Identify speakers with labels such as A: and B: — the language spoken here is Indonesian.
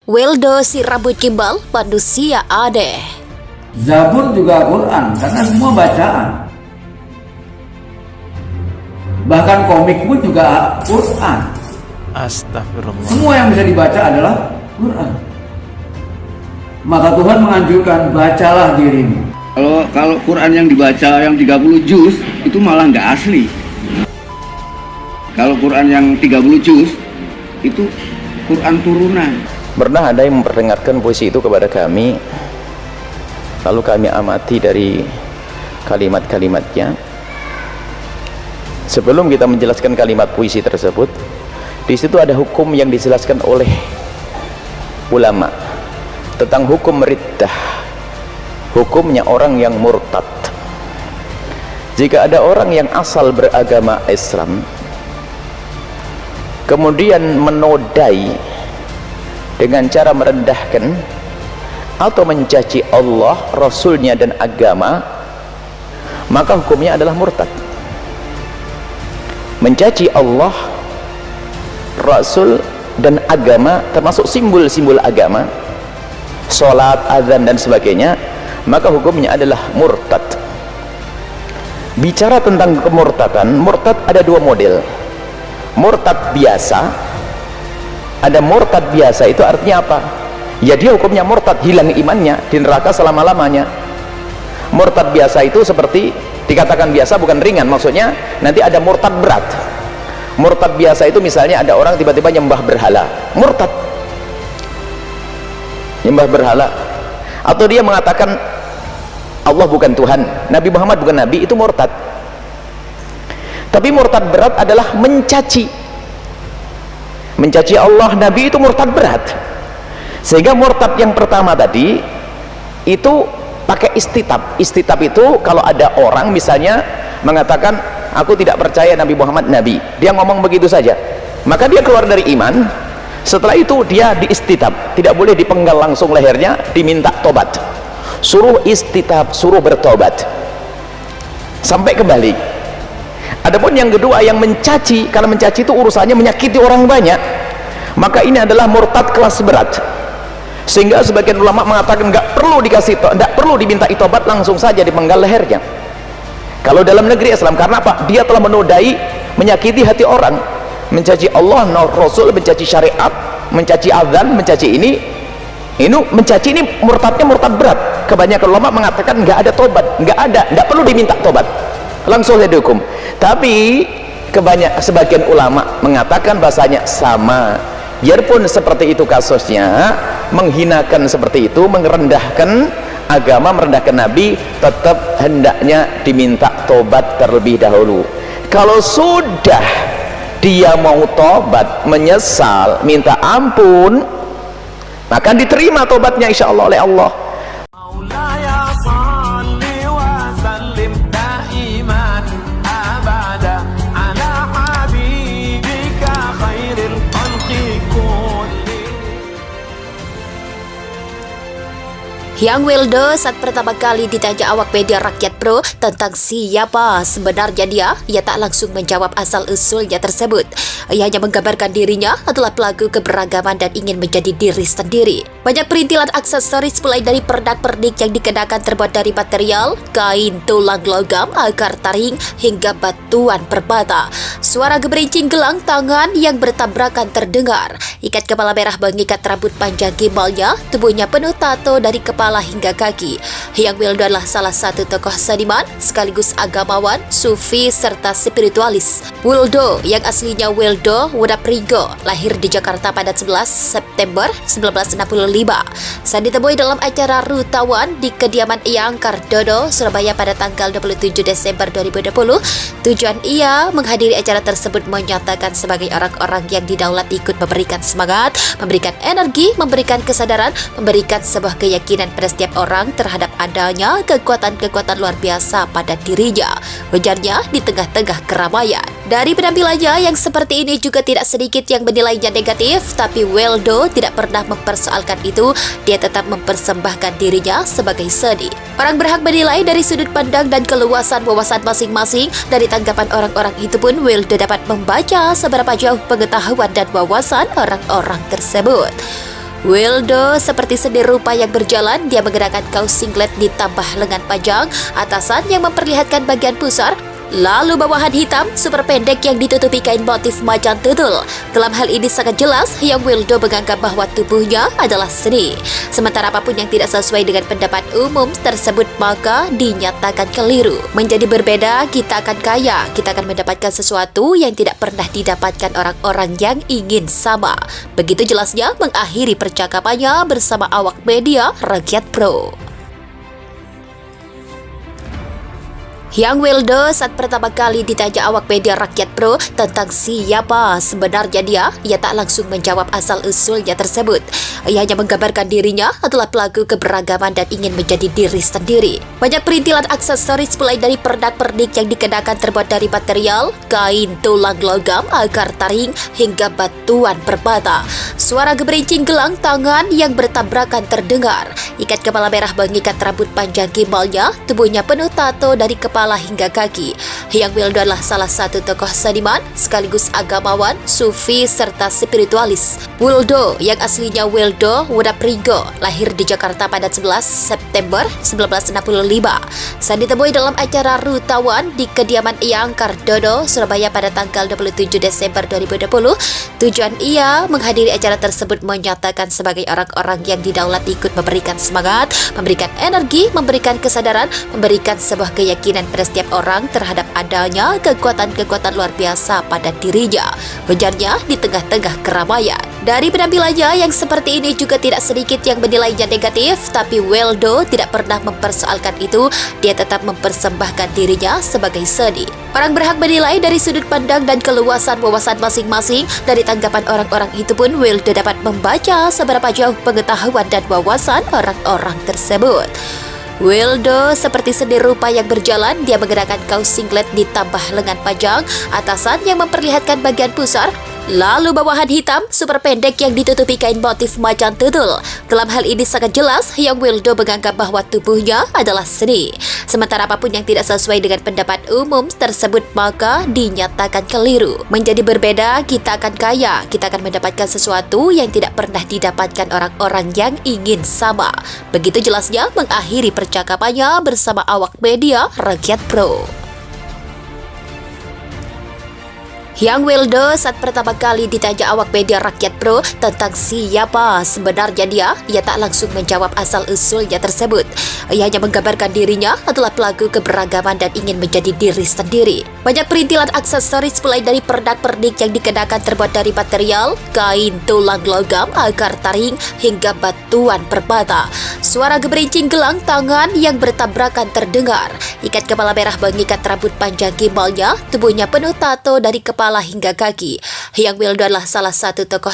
A: Weldo si rambut gimbal manusia aneh.
B: Zabur juga Quran, karena semua bacaan. Bahkan komik pun juga Quran.
C: Astagfirullah.
B: Semua yang bisa dibaca adalah Quran. Maka Tuhan menganjurkan, bacalah dirimu. Kalau Quran yang dibaca yang 30 juz itu malah nggak asli. Kalau Quran yang 30 juz itu Quran turunan.
D: Pernah ada yang memperdengarkan puisi itu kepada kami, lalu kami amati dari kalimat-kalimatnya. Sebelum kita menjelaskan kalimat puisi tersebut, di situ ada hukum yang dijelaskan oleh ulama tentang hukum riddah, hukumnya orang yang murtad. Jika ada orang yang asal beragama Islam kemudian menodai dengan cara merendahkan atau mencaci Allah, Rasulnya dan agama, maka hukumnya adalah murtad. Mencaci Allah, Rasul dan agama, termasuk simbol-simbol agama, sholat, azan dan sebagainya, maka hukumnya adalah murtad. Bicara tentang kemurtadan, murtad ada dua model. Murtad biasa. Ada murtad biasa, itu artinya apa? Ya dia hukumnya murtad, hilang imannya, di neraka selama-lamanya. Murtad biasa itu seperti dikatakan biasa, bukan ringan, maksudnya nanti ada murtad berat. Murtad biasa itu misalnya ada orang tiba-tiba nyembah berhala, murtad, nyembah berhala. Atau dia mengatakan Allah bukan Tuhan, Nabi Muhammad bukan Nabi, itu murtad. Tapi murtad berat adalah mencaci Allah, Nabi, itu murtad berat. Sehingga murtad yang pertama tadi itu pakai istitab. Istitab itu kalau ada orang misalnya mengatakan aku tidak percaya Nabi Muhammad Nabi, dia ngomong begitu saja, maka dia keluar dari iman. Setelah itu dia diistitab, tidak boleh dipenggal langsung lehernya, diminta tobat, suruh istitab, suruh bertobat sampai kembali. Adapun yang kedua yang mencaci, karena mencaci itu urusannya menyakiti orang banyak, maka ini adalah murtad kelas berat. Sehingga sebagian ulama mengatakan nggak perlu diminta tobat, langsung saja dipenggal lehernya. Kalau dalam negeri Islam, karena apa? Dia telah menodai, menyakiti hati orang, mencaci Allah, Rasul, mencaci syariat, mencaci azan, mencaci ini mencaci ini murtadnya murtad berat. Kebanyakan ulama mengatakan nggak ada tobat, nggak perlu diminta tobat, langsung saja dihukum. Tapi sebagian ulama mengatakan bahasanya sama, biarpun seperti itu kasusnya, menghinakan seperti itu, merendahkan agama, merendahkan Nabi, tetap hendaknya diminta tobat terlebih dahulu. Kalau sudah dia mau tobat, menyesal, minta ampun, maka diterima tobatnya insya Allah oleh Allah.
A: Yang Weldo saat pertama kali ditanya awak media Rakyat Pro tentang siapa sebenarnya ia tak langsung menjawab asal-usulnya tersebut. Ia hanya menggambarkan dirinya adalah pelaku keberagaman dan ingin menjadi diri sendiri. Banyak perintilan aksesoris mulai dari pernak-pernik yang dikenakan terbuat dari material, kain, tulang logam, akar taring, hingga batuan permata. Suara geberincing gelang tangan yang bertabrakan terdengar. Ikat kepala merah mengikat rambut panjang gimbalnya, tubuhnya penuh tato dari kepala hingga kaki. Yang Weldo adalah salah satu tokoh seniman sekaligus agamawan, sufi serta spiritualis. Weldo yang aslinya Weldo Wodapringgo lahir di Jakarta pada 11 September 1965. Saat ditemui dalam acara Rutawan di kediaman Eyang Kardono, Surabaya pada tanggal 27 Desember 2020, tujuan ia menghadiri acara tersebut menyatakan sebagai orang-orang yang didaulat ikut memberikan semangat, memberikan energi, memberikan kesadaran, memberikan sebuah keyakinan pada setiap orang terhadap adanya kekuatan-kekuatan luar biasa pada dirinya, ujarnya di tengah-tengah keramaian. Dari penampilannya yang seperti ini juga tidak sedikit yang menilainya negatif, tapi Weldo tidak pernah mempersoalkan itu. Dia tetap mempersembahkan dirinya sebagai seni. Orang berhak menilai dari sudut pandang dan keluasan wawasan masing-masing. Dari tanggapan orang-orang itu pun Weldo dapat membaca seberapa jauh pengetahuan dan wawasan orang-orang tersebut. Wildo seperti seni rupa yang berjalan, dia mengenakan kaos singlet ditambah lengan panjang, atasan yang memperlihatkan bagian pusar, lalu bawahan hitam super pendek yang ditutupi kain motif macan tutul. Dalam hal ini sangat jelas, Hyang Wildo menganggap bahwa tubuhnya adalah seni. Sementara apapun yang tidak sesuai dengan pendapat umum tersebut maka dinyatakan keliru. Menjadi berbeda, kita akan kaya, kita akan mendapatkan sesuatu yang tidak pernah didapatkan orang-orang yang ingin sama. Begitu jelasnya mengakhiri percakapannya bersama awak media Rakyat Pro. Hyang Wildo saat pertama kali ditanya awak media Rakyat Pro tentang siapa sebenarnya ia tak langsung menjawab asal-usulnya tersebut. Ia hanya menggambarkan dirinya adalah pelaku keberagaman dan ingin menjadi diri sendiri. Banyak perintilan aksesoris mulai dari pernak-pernik yang dikenakan terbuat dari material, kain, tulang logam, akar taring, hingga batuan perbata. Suara geberincing gelang tangan yang bertabrakan terdengar. Ikat kepala merah mengikat rambut panjang gimbalnya, tubuhnya penuh tato dari kepala hingga kaki. Hyang Wildo adalah salah satu tokoh seniman sekaligus agamawan, sufi serta spiritualis. Wildo yang aslinya Wildo Wodapringgo lahir di Jakarta pada 11 September 1965. Saat ditemui dalam acara Rutawan di kediaman Eyang Kardono, Surabaya pada tanggal 27 Desember 2020, tujuan ia menghadiri acara tersebut menyatakan sebagai orang-orang yang didaulat ikut memberikan semangat, memberikan energi, memberikan kesadaran, memberikan sebuah keyakinan pada setiap orang terhadap adanya kekuatan-kekuatan luar biasa pada dirinya, ujarnya di tengah-tengah keramaian. Dari penampilannya yang seperti ini juga tidak sedikit yang menilainya negatif, tapi Wildo tidak pernah mempersoalkan itu. Dia tetap mempersembahkan dirinya sebagai seni. Orang berhak menilai dari sudut pandang dan keluasan wawasan masing-masing. Dari tanggapan orang-orang itu pun Wildo dapat membaca seberapa jauh pengetahuan dan wawasan orang-orang tersebut. Wildo seperti seni rupa yang berjalan, dia mengenakan kaos singlet ditambah lengan panjang, atasan yang memperlihatkan bagian pusar, lalu bawahan hitam super pendek yang ditutupi kain motif macan tutul. Dalam hal ini sangat jelas, Hyang Wildo menganggap bahwa tubuhnya adalah seni. Sementara apapun yang tidak sesuai dengan pendapat umum tersebut maka dinyatakan keliru. Menjadi berbeda, kita akan kaya, kita akan mendapatkan sesuatu yang tidak pernah didapatkan orang-orang yang ingin sama. Begitu jelasnya mengakhiri percakapannya bersama awak media Rakyat Pro. Hyang Wildo saat pertama kali ditanya awak media Rakyat Pro tentang siapa sebenarnya ia tak langsung menjawab asal-usulnya tersebut. Ia hanya menggambarkan dirinya adalah pelaku keberagaman dan ingin menjadi diri sendiri. Banyak perintilan aksesoris mulai dari pernak-pernik yang dikenakan terbuat dari material, kain, tulang logam, akar taring, hingga batuan perbata. Suara geberincing gelang tangan yang bertabrakan terdengar. Ikat kepala merah mengikat rambut panjang gimbalnya, tubuhnya penuh tato dari kepala hingga kaki. Hyang Wildo adalah salah satu tokoh